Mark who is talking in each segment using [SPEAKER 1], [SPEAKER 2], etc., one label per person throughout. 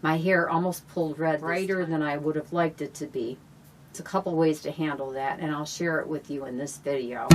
[SPEAKER 1] My hair almost pulled red, brighter than I would have liked it to be. It's a couple ways to handle that, and I'll share it with you in this video.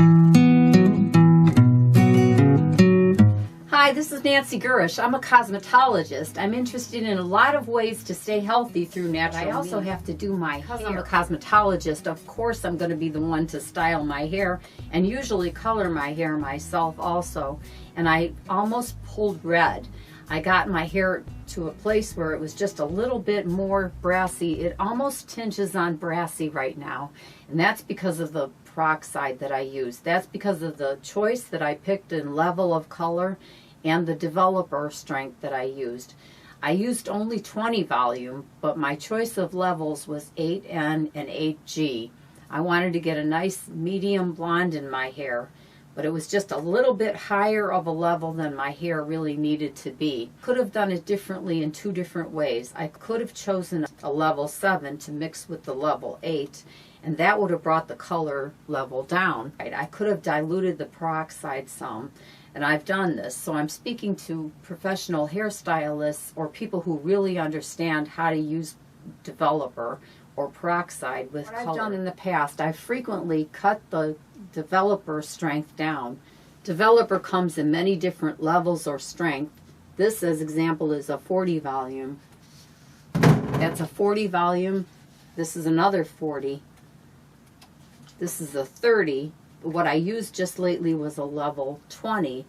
[SPEAKER 1] Hi, this is Nancy Gurish. I'm a cosmetologist. I'm interested in a lot of ways to stay healthy through natural means. I also have to do my hair. Because I'm a cosmetologist, of course I'm going to be the one to style my hair and usually color my hair myself also. And I almost pulled red. I got my hair to a place where it was just a little bit more brassy. It almost tinges on brassy right now. And that's because of the peroxide that I use. That's because of the choice that I picked in level of color and the developer strength that I used. I used only 20 volume, but my choice of levels was 8N and 8G. I wanted to get a nice medium blonde in my hair, but it was just a little bit higher of a level than my hair really needed to be. Could have done it differently in two different ways. I could have chosen a level 7 to mix with the level 8, and that would have brought the color level down. I could have diluted the peroxide some, and I've done this. So I'm speaking to professional hairstylists or people who really understand how to use developer or peroxide with color. What I've done in the past, I've frequently cut the developer strength down. Developer comes in many different levels or strength. This, as example, is a 40 volume. That's a 40 volume. This is another 40. This is a 30. What I used just lately was a level 20.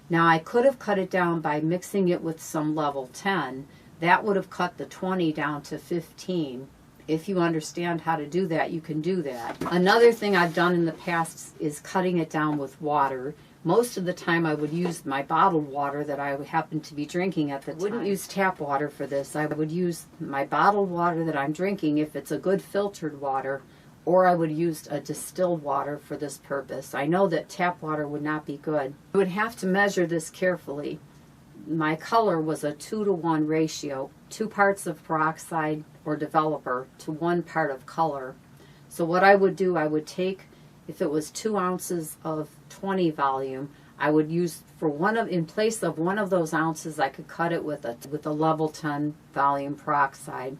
[SPEAKER 1] Now I could have cut it down by mixing it with some level 10. That would have cut the 20 down to 15. If you understand how to do that, you can do that. Another thing I've done in the past is cutting it down with water. Most of the time I would use my bottled water that I happen to be drinking at the time. I wouldn't use tap water for this. I would use my bottled water that I'm drinking if it's a good filtered water, or I would use a distilled water for this purpose. I know that tap water would not be good. I would have to measure this carefully. My color was a 2-to-1 ratio, 2 parts of peroxide or developer to 1 part of color. So what I would do, I would take, if it was 2 ounces of 20 volume, I would use in place of one of those ounces, I could cut it with a level 10 volume peroxide.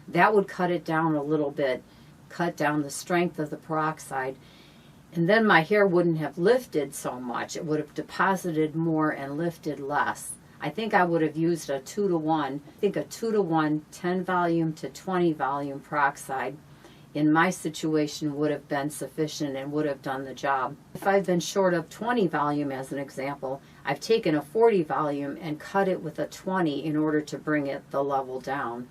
[SPEAKER 1] That would cut it down a little bit, cut down the strength of the peroxide, and then my hair wouldn't have lifted so much. It would have deposited more and lifted less. I think I would have used a 2-to-1. I think a 2-to-1 10 volume to 20 volume peroxide in my situation would have been sufficient and would have done the job. If I've been short of 20 volume as an example, I've taken a 40 volume and cut it with a 20 in order to bring the level down.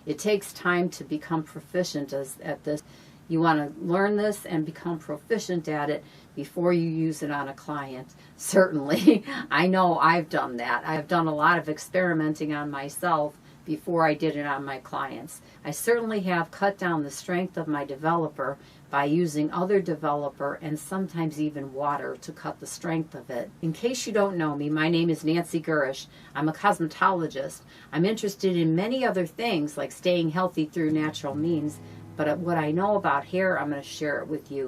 [SPEAKER 1] It takes time to become proficient at this. You want to learn this and become proficient at it before you use it on a client. Certainly, I know I've done that. I've done a lot of experimenting on myself before I did it on my clients. I certainly have cut down the strength of my developer by using other developer and sometimes even water to cut the strength of it. In case you don't know me, my name is Nancy Gurish. I'm a cosmetologist. I'm interested in many other things like staying healthy through natural means, but what I know about hair, I'm going to share it with you.